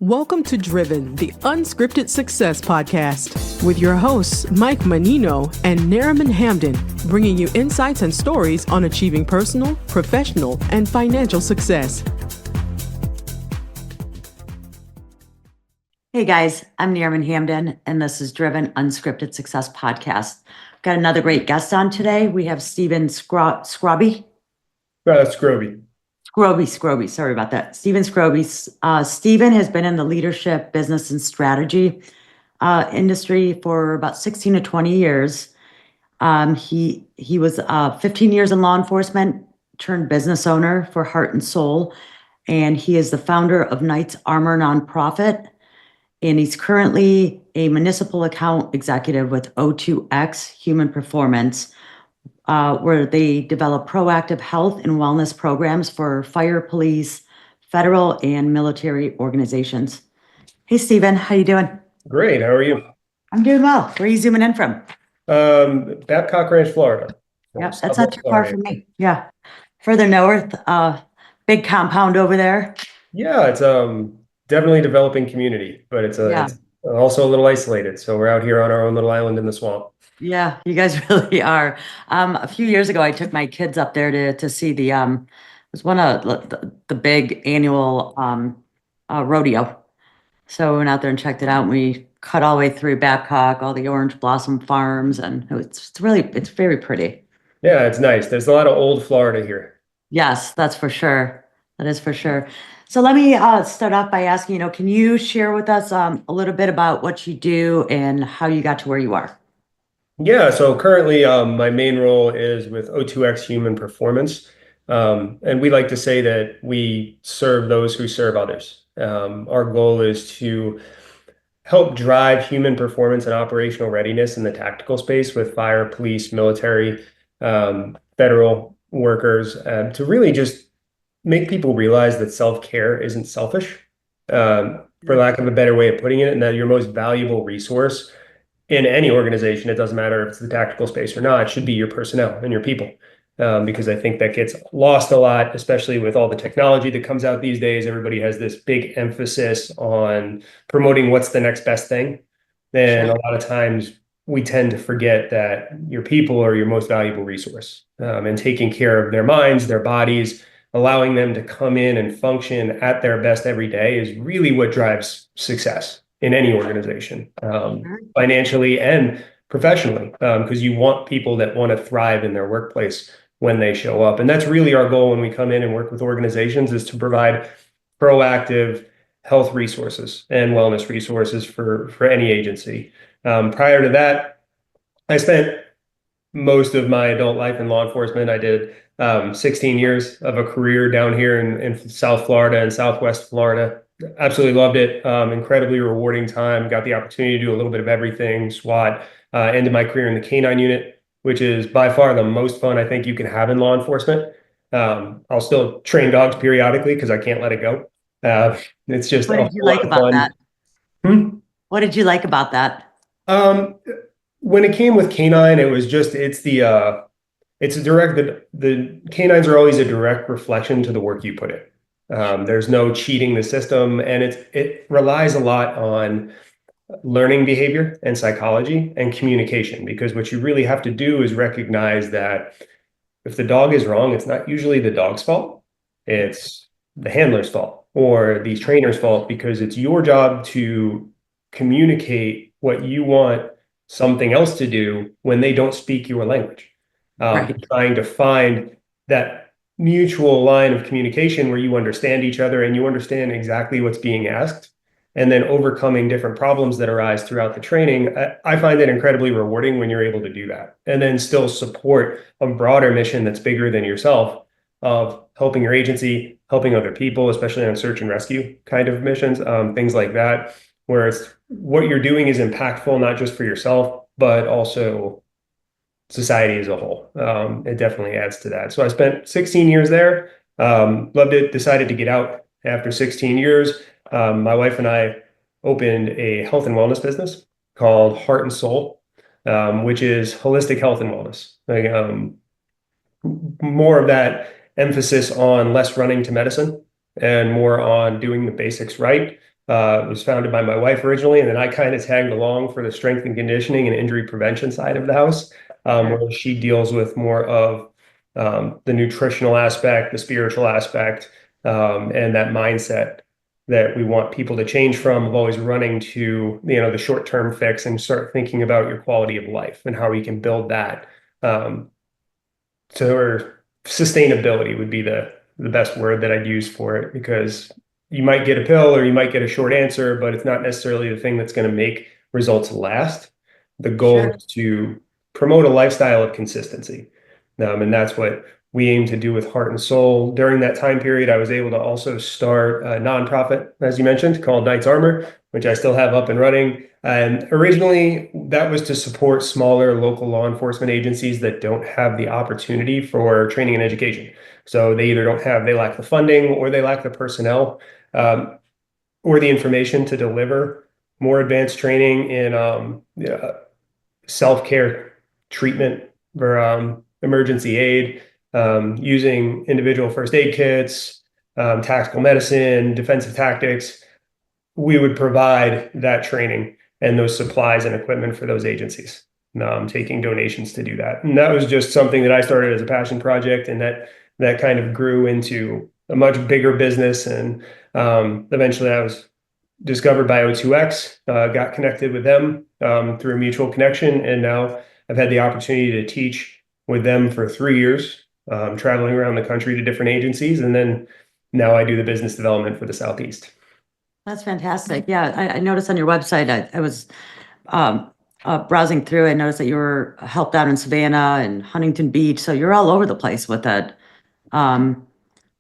Welcome to Driven, the Unscripted Success podcast, with your hosts, Mike Menino and Nariman Hamden, bringing you insights and stories on achieving personal, professional, and financial success. Hey guys, I'm Nariman Hamden, and this is Driven Unscripted Success podcast. Got another great guest on today. We have Stephen Scrobe. Scrobe. Scrobe. Sorry about that. Stephen Scrobe. Stephen has been in the leadership, business, and strategy industry for about 16 to 20 years. He was 15 years in law enforcement, turned business owner for Heart and Soul, and he is the founder of Knights Armor nonprofit. And he's currently a municipal account executive with O2X Human Performance, where they develop proactive health and wellness programs for fire, police, federal, and military organizations. Hey, Stephen, how you doing? Great. How are you? I'm doing well. Where are you zooming in from? Babcock Ranch, Florida. Yeah, that's not too far from me. Yeah. Further north, big compound over there. Yeah, it's definitely developing community, but it's also a little isolated. So we're out here on our own little island in the swamp. Yeah, you guys really are. A few years ago, I took my kids up there to see the it was one of the big annual rodeo. So we went out there and checked it out. And we cut all the way through Babcock, all the orange blossom farms, and it's very pretty. Yeah, it's nice. There's a lot of old Florida here. Yes, that's for sure. That is for sure. So let me start off by asking, can you share with us a little bit about what you do and how you got to where you are? Yeah, so currently my main role is with O2X Human Performance. And we like to say that we serve those who serve others. Our goal is to help drive human performance and operational readiness in the tactical space with fire, police, military, federal workers, to really just make people realize that self-care isn't selfish, for lack of a better way of putting it, and that your most valuable resource in any organization, it doesn't matter if it's the tactical space or not, should be your personnel and your people. Because I think that gets lost a lot, especially with all the technology that comes out these days. Everybody has this big emphasis on promoting what's the next best thing. And a lot of times we tend to forget that your people are your most valuable resource, and taking care of their minds, their bodies, allowing them to come in and function at their best every day is really what drives success in any organization, financially and professionally, because you want people that want to thrive in their workplace when they show up. And that's really our goal when we come in and work with organizations, is to provide proactive health resources and wellness resources for any agency. Prior to that, I spent most of my adult life in law enforcement. I did 16 years of a career down here in South Florida and Southwest Florida. Absolutely loved it. Incredibly rewarding time. Got the opportunity to do a little bit of everything. SWAT. Ended my career in the K-9 unit, which is by far the most fun I think you can have in law enforcement. I'll still train dogs periodically because I can't let it go. It's just what did you like about that? What did you like about that? When it came with K-9, it was just the K-9s are always a direct reflection to the work you put in. There's no cheating the system, and it relies a lot on learning behavior and psychology and communication, because what you really have to do is recognize that if the dog is wrong, it's not usually the dog's fault. It's the handler's fault or the trainer's fault, because it's your job to communicate what you want something else to do when they don't speak your language. Trying to find that mutual line of communication where you understand each other and you understand exactly what's being asked, and then overcoming different problems that arise throughout the training. I find it incredibly rewarding when you're able to do that, and then still support a broader mission that's bigger than yourself, of helping your agency, helping other people, especially on search and rescue kind of missions, things like that, where it's what you're doing is impactful, not just for yourself, but also society as a whole. It definitely adds to that. So I spent 16 years there, loved it, decided to get out after 16 years. My wife and I opened a health and wellness business called Heart and Soul, which is holistic health and wellness. More of that emphasis on less running to medicine and more on doing the basics right, was founded by my wife originally, and then I kind of tagged along for the strength and conditioning and injury prevention side of the house, where she deals with more of the nutritional aspect, the spiritual aspect, and that mindset that we want people to change from, of always running to, the short-term fix, and start thinking about your quality of life and how we can build that. Or sustainability would be the best word that I'd use for it, because you might get a pill or you might get a short answer, but it's not necessarily the thing that's going to make results last. The goal is to promote a lifestyle of consistency. And that's what we aim to do with Heart and Soul. During that time period, I was able to also start a nonprofit, as you mentioned, called Knight's Armor, which I still have up and running. And originally, that was to support smaller local law enforcement agencies that don't have the opportunity for training and education. So they either they lack the funding, or they lack the personnel, or the information to deliver more advanced training in self-care treatment for emergency aid, using individual first aid kits, tactical medicine, defensive tactics. We would provide that training and those supplies and equipment for those agencies, taking donations to do that. And that was just something that I started as a passion project, and that kind of grew into a much bigger business. And eventually I was discovered by O2X, got connected with them through a mutual connection. And now I've had the opportunity to teach with them for 3 years, traveling around the country to different agencies. And then now I do the business development for the Southeast. That's fantastic. Yeah, I noticed on your website, I was browsing through, I noticed that you were helped out in Savannah and Huntington Beach. So you're all over the place with that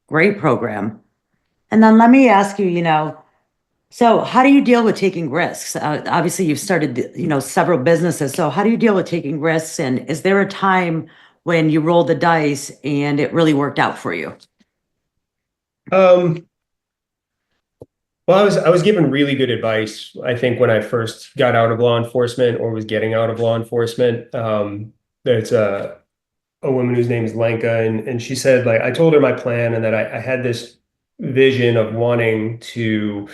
great program. And then let me ask you, so how do you deal with taking risks? Obviously, you've started, several businesses. So how do you deal with taking risks? And is there a time when you rolled the dice and it really worked out for you? Well, I was given really good advice, I think, when I first got out of law enforcement, or was getting out of law enforcement. There's a woman whose name is Lenka, and she said, like, I told her my plan, and that I had this vision of wanting to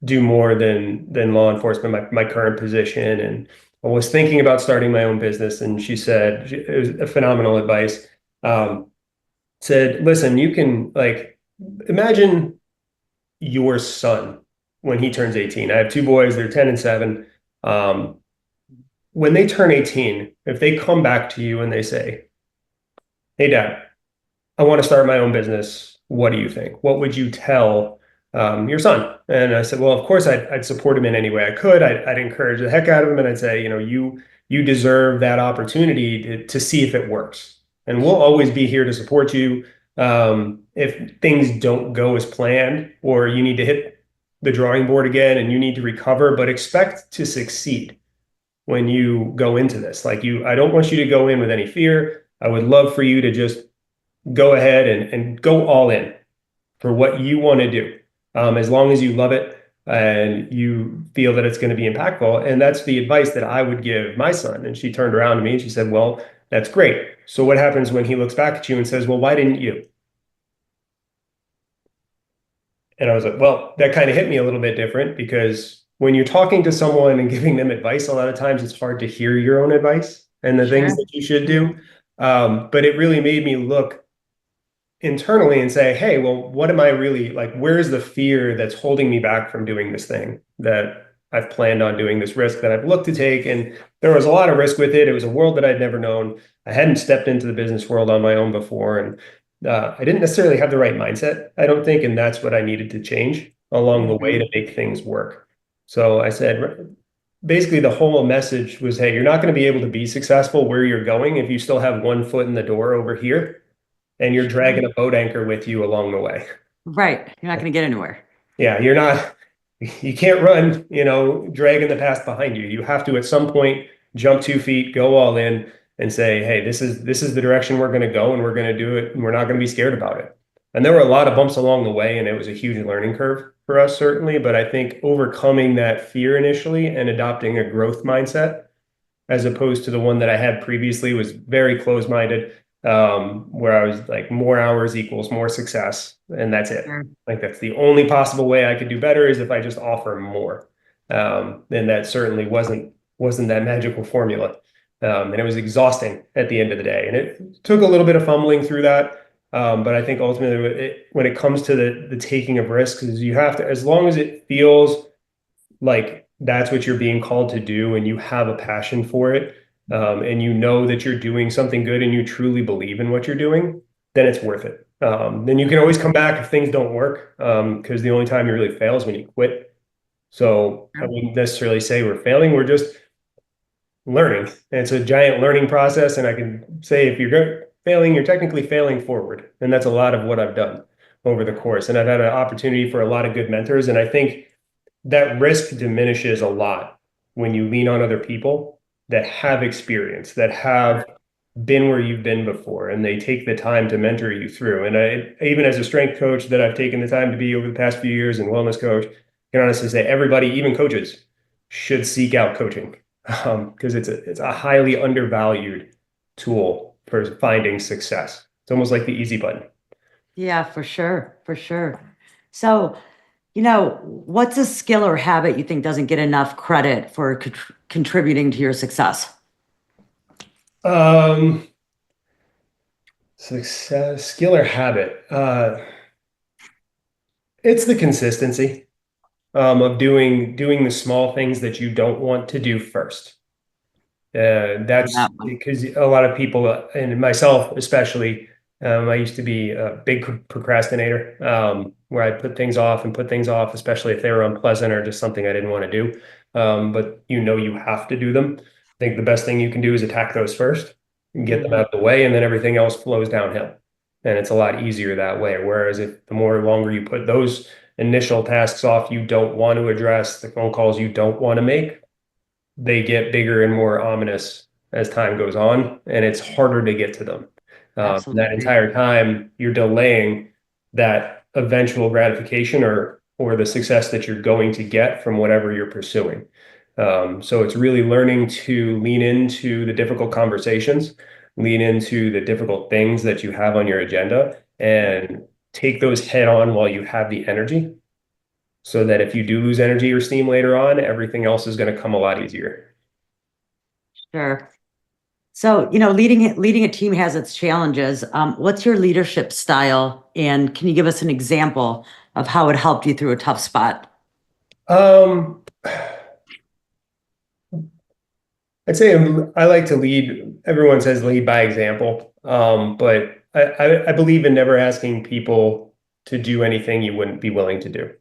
do more than law enforcement, my current position. And I was thinking about starting my own business. And she said, it was a phenomenal advice. Said, listen, you can, like, imagine your son when he turns 18. I have 2 boys, they're 10 and 7. When they turn 18, if they come back to you and they say, hey, Dad, I want to start my own business, what do you think? What would you tell your son? And I said, well, of course, I'd support him in any way I could. I'd encourage the heck out of him. And I'd say, you deserve that opportunity to see if it works. And we'll always be here to support you. If things don't go as planned, or you need to hit the drawing board again and you need to recover, but expect to succeed when you go into this. Like, I don't want you to go in with any fear. I would love for you to just go ahead and go all in for what you want to do. As long as you love it and you feel that it's going to be impactful. And that's the advice that I would give my son. And she turned around to me and she said, well, that's great. So what happens when he looks back at you and says, well, why didn't you? And I was like, well, that kind of hit me a little bit different, because when you're talking to someone and giving them advice, a lot of times it's hard to hear your own advice and the things that you should do. But it really made me look internally and say, hey, well, what am I really, like, where's the fear that's holding me back from doing this thing that I've planned on doing, this risk that I've looked to take? And there was a lot of risk with it. It was a world that I'd never known. I hadn't stepped into the business world on my own before. And I didn't necessarily have the right mindset, I don't think. And that's what I needed to change along the way to make things work. So I said, basically the whole message was, hey, you're not going to be able to be successful where you're going if you still have one foot in the door over here and you're dragging a boat anchor with you along the way. Right. You're not going to get anywhere. Yeah. You can't run, dragging the past behind you. You have to, at some point, jump 2 feet, go all in, and say, hey, this is the direction we're going to go, and we're going to do it, and we're not going to be scared about it. And there were a lot of bumps along the way, and it was a huge learning curve for us, certainly. But I think overcoming that fear initially and adopting a growth mindset, as opposed to the one that I had previously, was very closed-minded. where I was like more hours equals more success, and that's it. Sure. Like that's the only possible way I could do better is if I just offer more. And that certainly wasn't that magical formula. And it was exhausting at the end of the day. And it took a little bit of fumbling through that. But I think ultimately when it comes to the taking of risks, is you have to, as long as it feels like that's what you're being called to do and you have a passion for it, and you know that you're doing something good and you truly believe in what you're doing, then it's worth it. Then you can always come back if things don't work, because the only time you really fail is when you quit. So I wouldn't necessarily say we're failing, we're just learning. And it's a giant learning process. And I can say if you're failing, you're technically failing forward. And that's a lot of what I've done over the course. And I've had an opportunity for a lot of good mentors. And I think that risk diminishes a lot when you lean on other people that have experience, that have been where you've been before, and they take the time to mentor you through. And even as a strength coach that I've taken the time to be over the past few years, and wellness coach, I can honestly say everybody, even coaches, should seek out coaching, because it's a highly undervalued tool for finding success. It's almost like the easy button. Yeah, for sure. For sure. So, what's a skill or habit you think doesn't get enough credit for contributing to your success? Success, skill or habit. It's the consistency of doing the small things that you don't want to do first. That's Yeah. because a lot of people, and myself especially, I used to be a big procrastinator, where I put things off and put things off, especially if they were unpleasant or just something I didn't want to do. But you have to do them. I think the best thing you can do is attack those first and get them out of the way, and then everything else flows downhill. And it's a lot easier that way. Whereas if the more longer you put those initial tasks off you don't want to address, the phone calls you don't want to make, they get bigger and more ominous as time goes on, and it's harder to get to them. That Absolutely. entire time, you're delaying that eventual gratification or the success that you're going to get from whatever you're pursuing. So it's really learning to lean into the difficult conversations, lean into the difficult things that you have on your agenda, and take those head on while you have the energy, so that if you do lose energy or steam later on, everything else is going to come a lot easier. Sure. So, leading a team has its challenges. What's your leadership style? And can you give us an example of how it helped you through a tough spot? I'd say I like to lead. Everyone says lead by example. But I believe in never asking people to do anything you wouldn't be willing to do,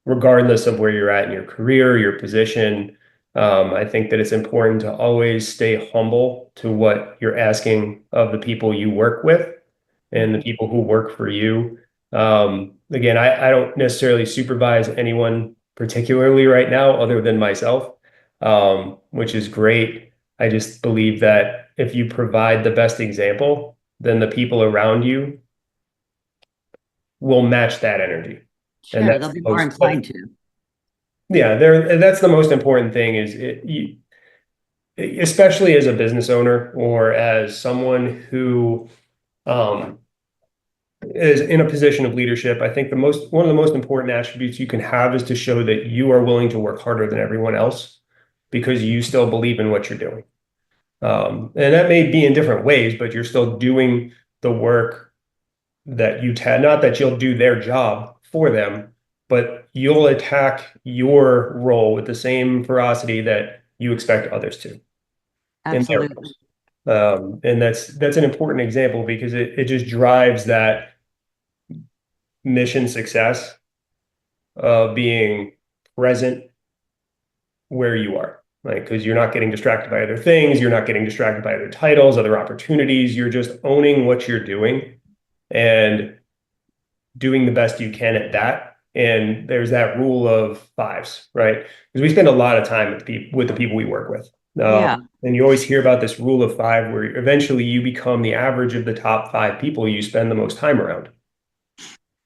regardless of where you're at in your career, your position. I think that it's important to always stay humble to what you're asking of the people you work with and the people who work for you. Again, I don't necessarily supervise anyone particularly right now other than myself, which is great. I just believe that if you provide the best example, then the people around you will match that energy. And Sure, they'll be more inclined to. Yeah, that's the most important thing is especially as a business owner or as someone who is in a position of leadership. I think one of the most important attributes you can have is to show that you are willing to work harder than everyone else because you still believe in what you're doing. And that may be in different ways, but you're still doing the work that not that you'll do their job for them, but you'll attack your role with the same ferocity that you expect others to. Absolutely. And that's an important example because it just drives that mission success of being present where you are, right? Because you're not getting distracted by other things, you're not getting distracted by other titles, other opportunities. You're just owning what you're doing and doing the best you can at that. And there's that rule of fives, right? Because we spend a lot of time with the people we work with. Yeah. And you always hear about this rule of five, where eventually you become the average of the top 5 people you spend the most time around.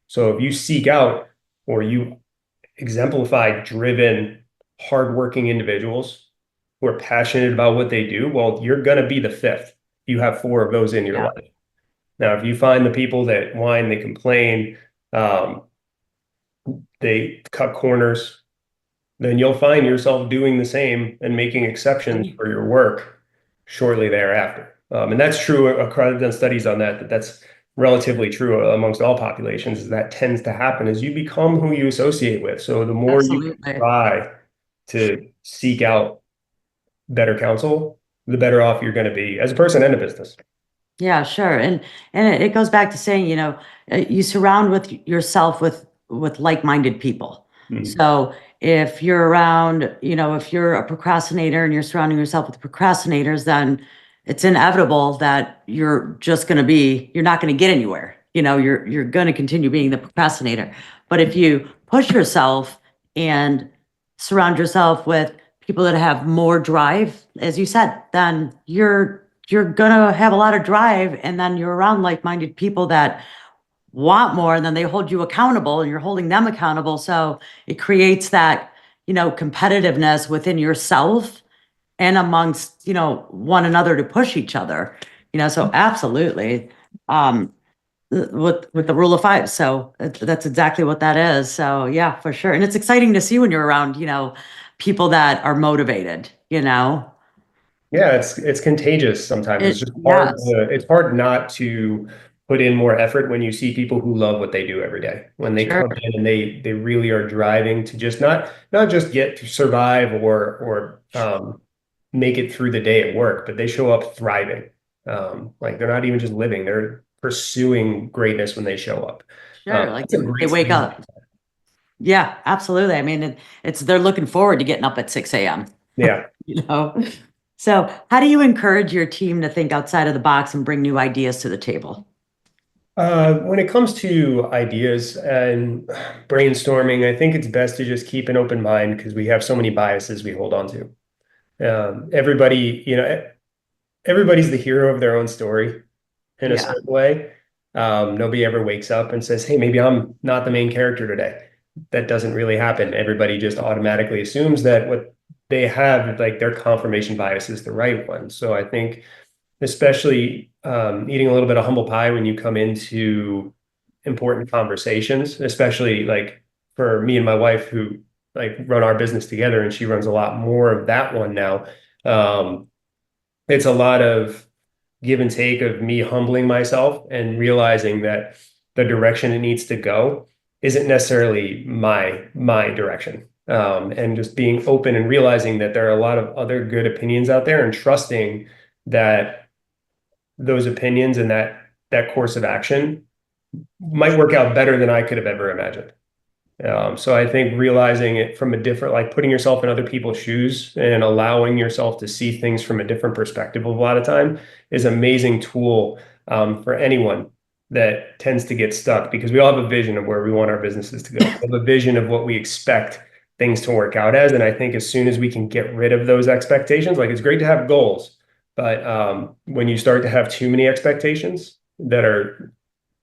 So if you seek out or you exemplify driven, hardworking individuals who are passionate about what they do, well, you're going to be the 5th. You have 4 of those in your life. Now, if you find the people that whine, they complain, um, they cut corners, then you'll find yourself doing the same and making exceptions for your work shortly thereafter. And that's true. I've done studies on that, that's relatively true amongst all populations. Is that tends to happen as you become who you associate with. So the more you try to seek out better counsel, the better off you're going to be as a person and a business. Yeah, sure. And it goes back to saying, you surround yourself with like-minded people. Mhm. So if you're around, if you're a procrastinator and you're surrounding yourself with procrastinators, then it's inevitable that you're not going to get anywhere. You're going to continue being the procrastinator. But if you push yourself and surround yourself with people that have more drive, as you said, then you're gonna have a lot of drive, and then you're around like-minded people that want more, and then they hold you accountable and you're holding them accountable. So it creates that, competitiveness within yourself and amongst, one another to push each other, so absolutely. With the rule of five. So that's exactly what that is. So yeah, for sure. And it's exciting to see when you're around, people that are motivated, Yeah, it's contagious sometimes. It's just hard. Yes. It's hard not to put in more effort when you see people who love what they do every day. When they Sure. come in and they really are driving to just not just get to survive or make it through the day at work, but they show up thriving. Like they're not even just living; they're pursuing greatness when they show up. Sure. Like That's a they great wake thing. up. Yeah, absolutely. I mean, they're looking forward to getting up at 6 a.m. Yeah. So how do you encourage your team to think outside of the box and bring new ideas to the table? When it comes to ideas and brainstorming, I think it's best to just keep an open mind because we have so many biases we hold on to. Everybody, everybody's the hero of their own story in a Yeah. certain way. Nobody ever wakes up and says, "Hey, maybe I'm not the main character today." That doesn't really happen. Everybody just automatically assumes that what they have, like their confirmation bias, is the right one. So I think, especially eating a little bit of humble pie when you come into important conversations, especially like for me and my wife who like run our business together, and she runs a lot more of that one now. It's a lot of give and take of me humbling myself and realizing that the direction it needs to go isn't necessarily my direction. And just being open and realizing that there are a lot of other good opinions out there and trusting that those opinions and that course of action might work out better than I could have ever imagined. So I think realizing it from a different, like putting yourself in other people's shoes and allowing yourself to see things from a different perspective a lot of time is an amazing tool for anyone that tends to get stuck, because we all have a vision of where we want our businesses to go. We have a vision of what we expect things to work out as. And I think as soon as we can get rid of those expectations, like it's great to have goals, but when you start to have too many expectations that are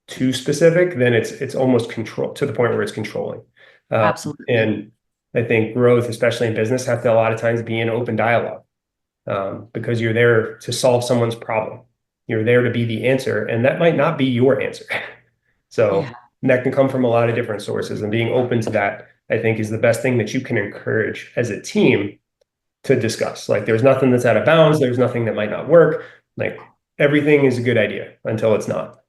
too specific, then it's almost control to the point where it's controlling. Absolutely. And I think growth, especially in business, have to a lot of times be an open dialogue, because you're there to solve someone's problem. You're there to be the answer, and that might not be your answer. So Yeah. that can come from a lot of different sources, and being open to that, I think, is the best thing that you can encourage as a team to discuss. Like there's nothing that's out of bounds. There's nothing that might not work. Like everything is a good idea until it's not.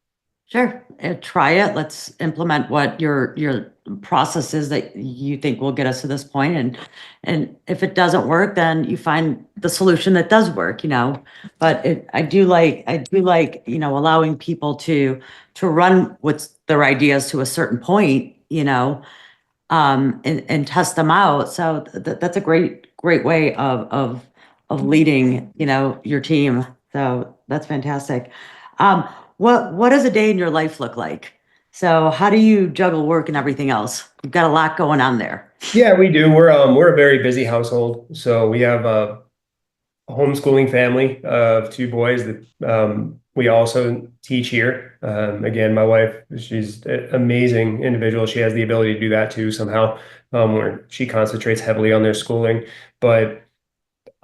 Sure. Try it. Let's implement what your process is that you think will get us to this point. And if it doesn't work, then you find the solution that does work, But I do like, allowing people to run with their ideas to a certain point, and test them out. So that's a great way of leading, your team. So that's fantastic. What does a day in your life look like? So how do you juggle work and everything else? You've got a lot going on there. Yeah, we do. We're a very busy household. So we have a homeschooling family of two boys that we also teach here. Again, my wife, she's an amazing individual. She has the ability to do that too somehow, where she concentrates heavily on their schooling. But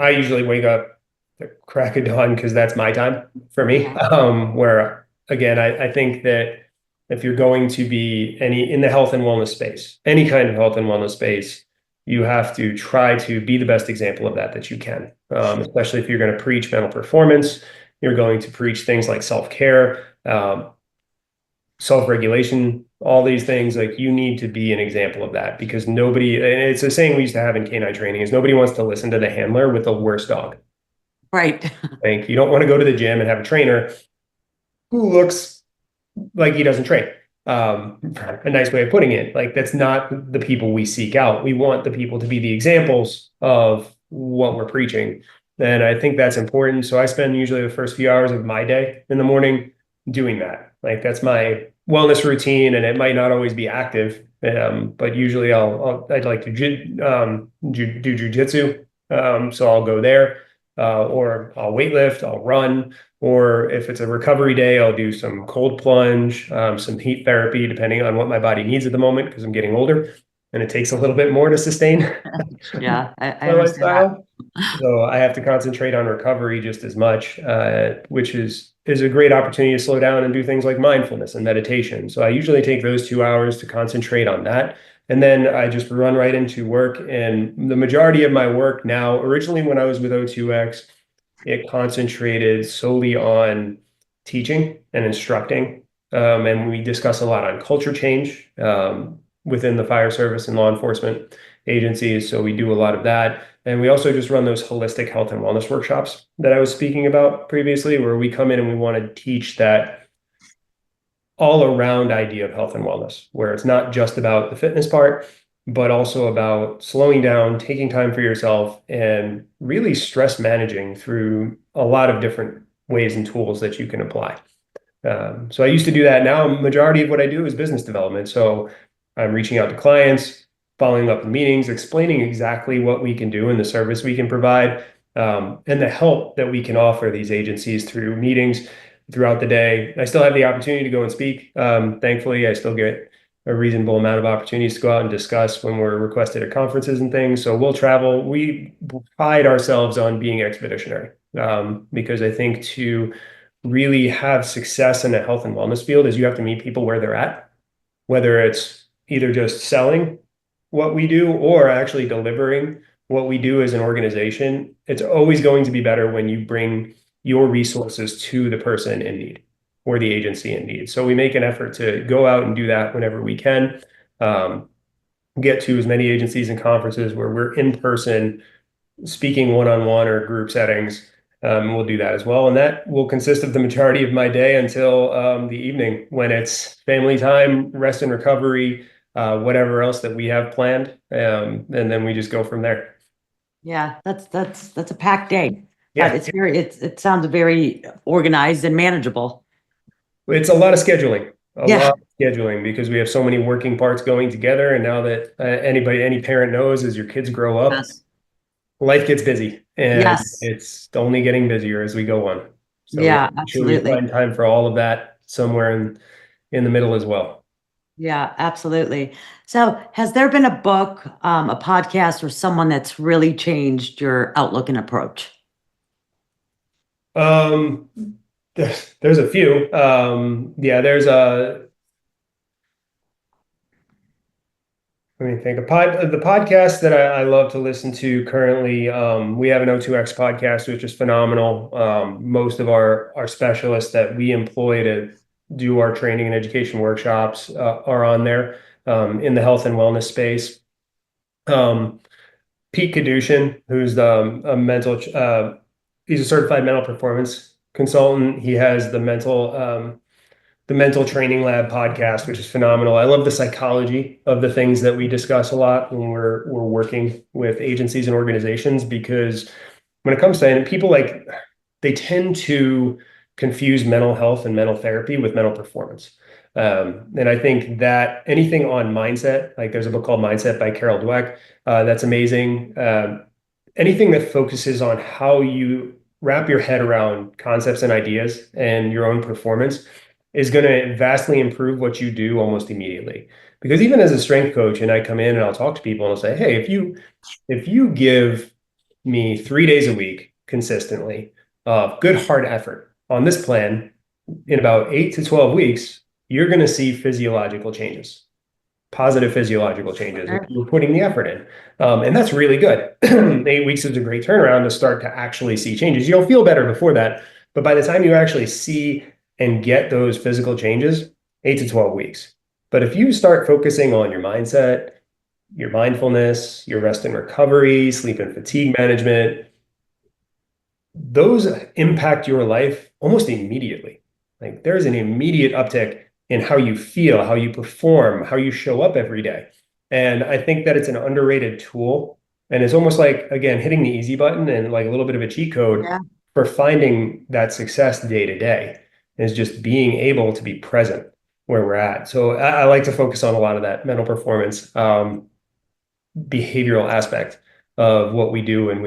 I usually wake up at crack of dawn because that's my time for me, where again, I think that if you're going to be in the health and wellness space, any kind of health and wellness space, you have to try to be the best example of that you can. Especially if you're going to preach mental performance, you're going to preach things like self-care, self-regulation, all these things. Like, you need to be an example of that, because nobody, and it's a saying we used to have in canine training, is nobody wants to listen to the handler with the worst dog. Right. Like, you don't want to go to the gym and have a trainer who looks like he doesn't train. A nice way of putting it. Like, that's not the people we seek out. We want the people to be the examples of what we're preaching. And I think that's important. So I spend usually the first few hours of my day in the morning doing that. Like, that's my wellness routine, and it might not always be active. But usually I'd like to do jujitsu. So I'll go there, or I'll weightlift, I'll run. Or if it's a recovery day, I'll do some cold plunge, some heat therapy, depending on what my body needs at the moment, because I'm getting older and it takes a little bit more to sustain Yeah, I my understand that. lifestyle. So I have to concentrate on recovery just as much, which is a great opportunity to slow down and do things like mindfulness and meditation. So I usually take those 2 hours to concentrate on that. And then I just run right into work. And the majority of my work now, originally when I was with O2X, it concentrated solely on teaching and instructing. And we discuss a lot on culture change within the fire service and law enforcement agencies. So we do a lot of that. And we also just run those holistic health and wellness workshops that I was speaking about previously, where we come in and we want to teach that all around idea of health and wellness, where it's not just about the fitness part, but also about slowing down, taking time for yourself, and really stress managing through a lot of different ways and tools that you can apply. So I used to do that. Now, majority of what I do is business development. So I'm reaching out to clients, following up in meetings, explaining exactly what we can do and the service we can provide, and the help that we can offer these agencies through meetings throughout the day. I still have the opportunity to go and speak. Thankfully, I still get a reasonable amount of opportunities to go out and discuss when we're requested at conferences and things. So we'll travel. We pride ourselves on being expeditionary, because I think to really have success in the health and wellness field is you have to meet people where they're at, whether it's either just selling what we do or actually delivering what we do as an organization. It's always going to be better when you bring your resources to the person in need or the agency in need. So we make an effort to go out and do that whenever we can. Get to as many agencies and conferences where we're in person speaking one-on-one or group settings. We'll do that as well. And that will consist of the majority of my day until the evening, when it's family time, rest and recovery, whatever else that we have planned. And then we just go from there. Yeah, that's a packed day. Yeah. But it sounds very organized and manageable. It's a lot of scheduling, Yeah. lot of scheduling, because we have so many working parts going together. And now that any parent knows, as your kids grow up, Yes. life gets busy, and Yes. it's only getting busier as we go on. So Yeah, make sure we absolutely. find time for all of that somewhere in the middle as well. Yeah, absolutely. So has there been a book, a podcast, or someone that's really changed your outlook and approach? There's a few. Yeah, there's let me think. The podcast that I love to listen to currently, we have an O2X podcast, which is phenomenal. Most of our specialists that we employ to do our training and education workshops are on there, in the health and wellness space. Pete Kadushin, who's he's a certified mental performance consultant. He has the mental training lab podcast, which is phenomenal. I love the psychology of the things that we discuss a lot when we're working with agencies and organizations, because when it comes to, and people they tend to confuse mental health and mental therapy with mental performance. And I think that anything on mindset, like there's a book called Mindset by Carol Dweck, that's amazing. Anything that focuses on how you wrap your head around concepts and ideas and your own performance is going to vastly improve what you do almost immediately. Because even as a strength coach, and I come in and I'll talk to people and I'll say, hey, if you give me 3 days a week consistently of good hard effort on this plan, in about 8 to 12 weeks, you're going to see physiological changes, positive physiological changes if you're putting the effort in. And that's really good. 8 weeks is a great turnaround to start to actually see changes. You'll feel better before that, but by the time you actually see and get those physical changes, 8 to 12 weeks. But if you start focusing on your mindset, your mindfulness, your rest and recovery, sleep and fatigue management, those impact your life almost immediately. Like there's an immediate uptick in how you feel, how you perform, how you show up every day. And I think that it's an underrated tool. And it's almost like, again, hitting the easy button and like a little bit of a cheat code for finding that success day to day is just being able to be present where we're at. So I like to focus on a lot of that mental performance, behavioral aspect of what we do when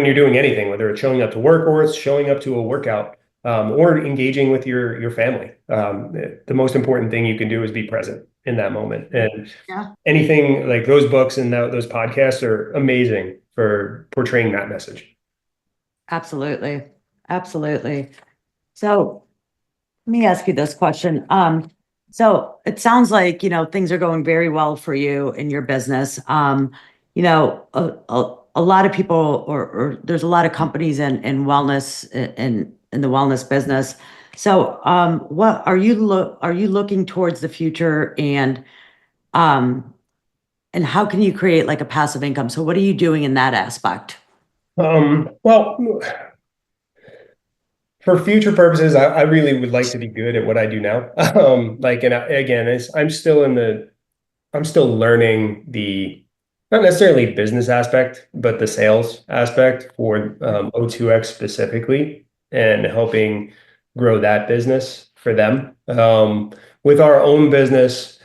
you're doing anything, whether it's showing up to work or it's showing up to a workout, or engaging with your family. The most important thing you can do is be present in that moment. And anything like those books and those podcasts are amazing for portraying that message. Absolutely. Absolutely. So let me ask you this question. So it sounds like, things are going very well for you in your business. A lot of people or there's a lot of companies in wellness in the wellness business. So what are you looking towards the future and how can you create like a passive income? So what are you doing in that aspect? Well, for future purposes, I really would like to be good at what I do now. Again, I'm still learning not necessarily business aspect, but the sales aspect for O2X specifically and helping grow that business for them. With our own business,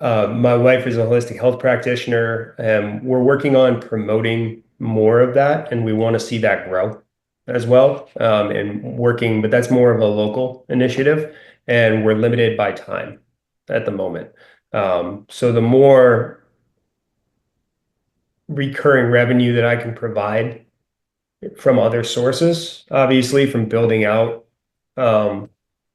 my wife is a holistic health practitioner, and we're working on promoting more of that, and we want to see that grow as well. But that's more of a local initiative, and we're limited by time at the moment. So the more recurring revenue that I can provide from other sources, obviously from building out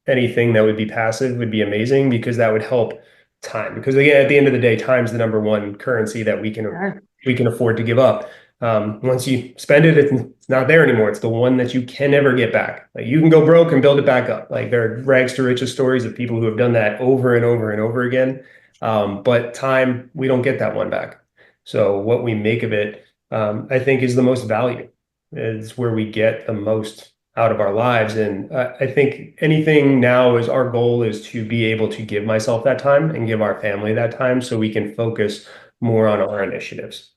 anything that would be passive would be amazing because that would help time. Because again, at the end of the day, time's the number one currency that we can afford to give up. Once you spend it, it's not there anymore. It's the one that you can never get back. Like you can go broke and build it back up. Like there are rags to riches stories of people who have done that over and over and over again. But time, we don't get that one back. So what we make of it, I think, is the most value. It's where we get the most out of our lives. And I think anything now is our goal is to be able to give myself that time and give our family that time so we can focus more on our initiatives.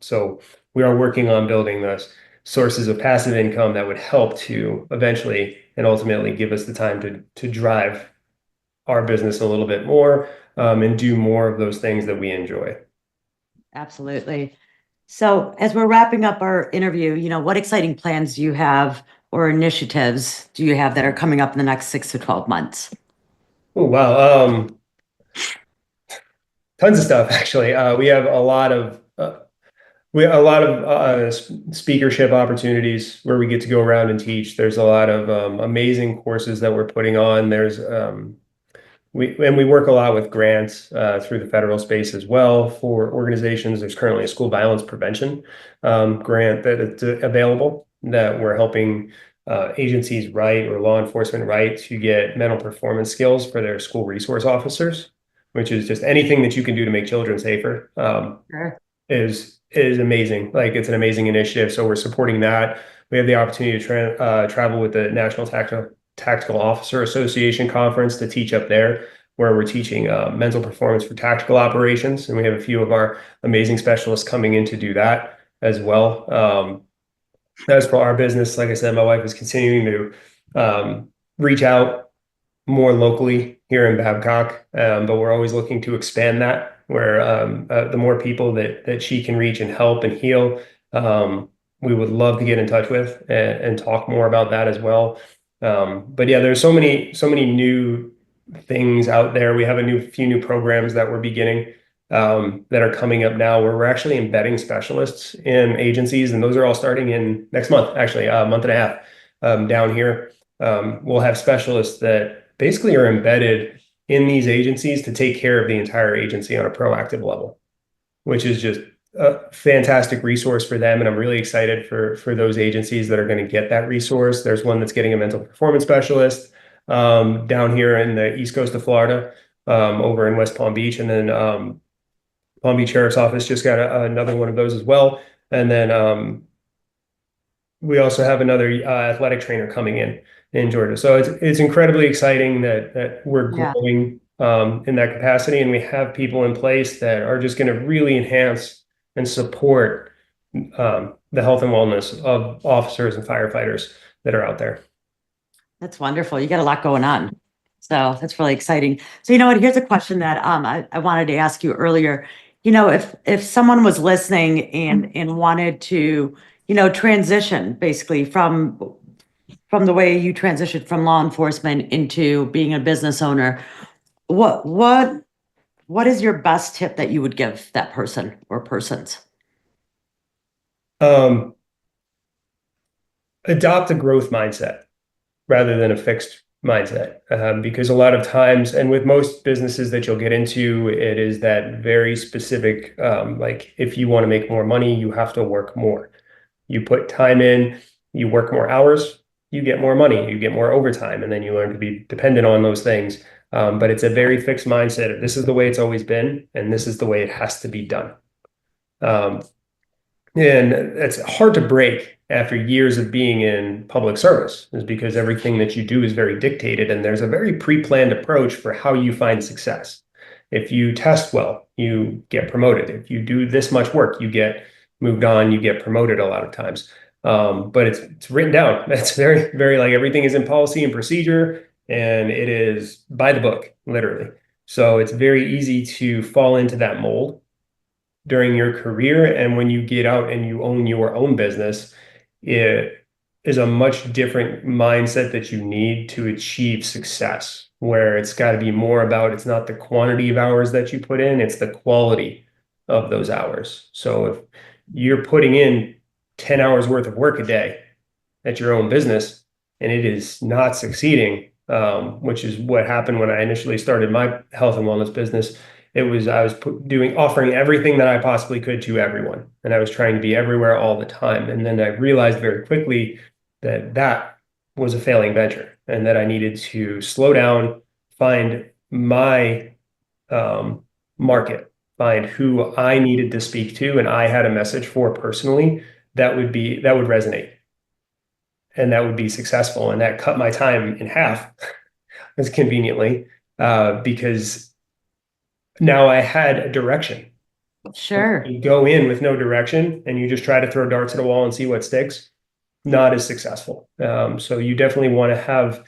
So we are working on building those sources of passive income that would help to eventually and ultimately give us the time to drive our business a little bit more, and do more of those things that we enjoy. Absolutely. So as we're wrapping up our interview, what exciting plans do you have or initiatives do you have that are coming up in the next 6 to 12 months? Oh, wow. Tons of stuff, actually. We have a lot of speakership opportunities where we get to go around and teach. There's a lot of amazing courses that we're putting on. We work a lot with grants through the federal space as well for organizations. There's currently a school violence prevention grant that is available that we're helping agencies write or law enforcement write to get mental performance skills for their school resource officers, which is just anything that you can do to make children safer. Is amazing. Like it's an amazing initiative. So we're supporting that. We have the opportunity to travel with the National Tactical Officer Association conference to teach up there, where we're teaching mental performance for tactical operations. And we have a few of our amazing specialists coming in to do that as well. As for our business, like I said, my wife is continuing to reach out more locally here in Babcock, but we're always looking to expand that where the more people that she can reach and help and heal, we would love to get in touch with and talk more about that as well. But yeah, there's so many new things out there. We have a few new programs that we're beginning that are coming up now where we're actually embedding specialists in agencies, and those are all starting in next month, actually a month and a half down here. we'll have specialists that basically are embedded in these agencies to take care of the entire agency on a proactive level, which is just a fantastic resource for them. And I'm really excited for those agencies that are going to get that resource. There's one that's getting a mental performance specialist down here in the East Coast of Florida, over in West Palm Beach. And then Palm Beach Sheriff's Office just got another one of those as well. And then we also have another athletic trainer coming in Georgia. So it's incredibly exciting that we're growing in that capacity, and we have people in place that are just going to really enhance and support the health and wellness of officers and firefighters that are out there. That's wonderful. You got a lot going on. So that's really exciting. So you know what, here's a question that I wanted to ask you earlier. You know, if someone was listening and wanted to, you know, transition basically from the way you transitioned from law enforcement into being a business owner, what is your best tip that you would give that person or persons? Adopt a growth mindset rather than a fixed mindset, because a lot of times, and with most businesses that you'll get into, it is that very specific, like if you want to make more money, you have to work more. You put time in, you work more hours, you get more money, you get more overtime, and then you learn to be dependent on those things. But it's a very fixed mindset of this is the way it's always been, and this is the way it has to be done. And it's hard to break after years of being in public service, is because everything that you do is very dictated, and there's a very pre-planned approach for how you find success. If you test well, you get promoted. If you do this much work, you get moved on, you get promoted a lot of times. But it's written down. That's very, very, like, everything is in policy and procedure, and it is by the book, literally. So it's very easy to fall into that mold during your career. And when you get out and you own your own business, it is a much different mindset that you need to achieve success, where it's got to be more about, it's not the quantity of hours that you put in, it's the quality of those hours. So if you're putting in 10 hours worth of work a day at your own business and it is not succeeding, which is what happened when I initially started my health and wellness business. I was offering everything that I possibly could to everyone, and I was trying to be everywhere all the time. And then I realized very quickly that that was a failing venture, and that I needed to slow down, find my market, find who I needed to speak to, and I had a message for personally that would resonate, and that would be successful. And that cut my time in half, as conveniently, because now I had a direction. Sure. You go in with no direction and you just try to throw darts at a wall and see what sticks, not as successful. So you definitely want to have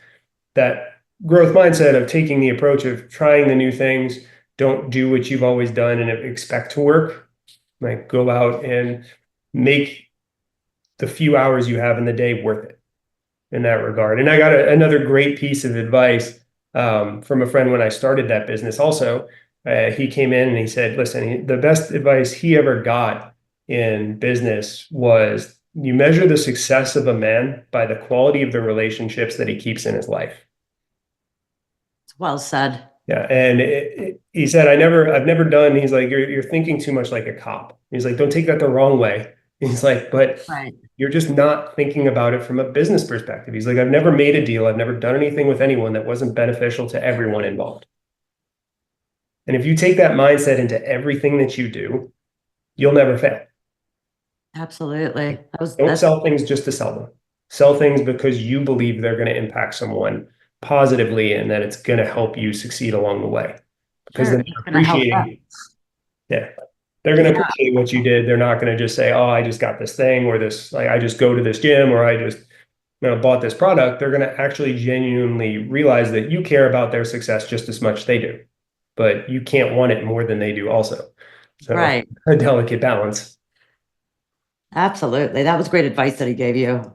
that growth mindset of taking the approach of trying the new things. Don't do what you've always done and expect to work. Like, go out and make the few hours you have in the day worth it in that regard. And I got another great piece of advice from a friend when I started that business also. He came in and he said, listen, the best advice he ever got in business was, you measure the success of a man by the quality of the relationships that he keeps in his life. It's well said. Yeah. And he said, I've never done, he's like, you're thinking too much like a cop. He's like, don't take that the wrong way. He's like, but you're just not thinking about it from a business perspective. He's like, I've never made a deal. I've never done anything with anyone that wasn't beneficial to everyone involved. And if you take that mindset into everything that you do, you'll never fail. Absolutely. Don't sell things just to sell them. Sell things because you believe they're going to impact someone positively and that it's going to help you succeed along the way. Because then they're appreciating, they're going to appreciate what you did. They're not going to just say, oh, I just got this thing, or this, like, I just go to this gym, or I just bought this product. They're going to actually genuinely realize that you care about their success just as much as they do. But you can't want it more than they do also. So a delicate balance. Absolutely. That was great advice that he gave you.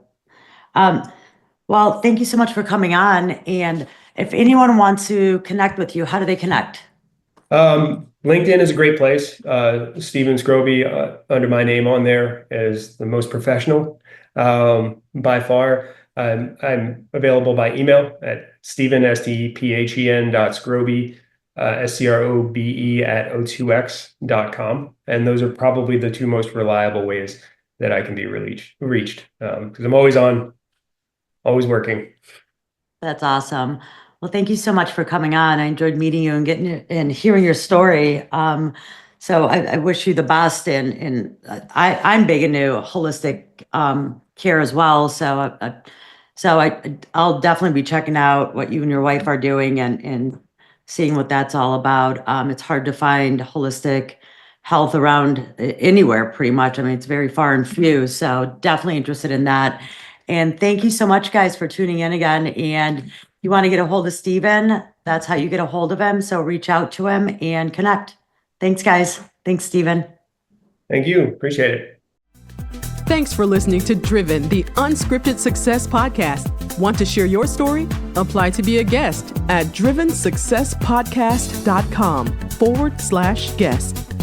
Well, thank you so much for coming on. And if anyone wants to connect with you, how do they connect? LinkedIn is a great place. Steven Scrobe, under my name on there, is the most professional by far. I'm available by email at Stephen, stephen.scrobe, SCROBE at O2X.com. And those are probably the two most reliable ways that I can be reached, because I'm always on, always working. That's awesome. Well, thank you so much for coming on. I enjoyed meeting you and hearing your story. So I wish you the best. And I'm big into holistic care as well. So I'll definitely be checking out what you and your wife are doing and seeing what that's all about. It's hard to find holistic health around anywhere, pretty much. I mean, it's very far and few. So definitely interested in that. And thank you so much, guys, for tuning in again. And you want to get a hold of Stephen, that's how you get a hold of him. So reach out to him and connect. Thanks, guys. Thanks, Stephen. Thank you. Appreciate it. Thanks for listening to Driven, the Unscripted Success Podcast. Want to share your story? Apply to be a guest at drivensuccesspodcast.com/guest.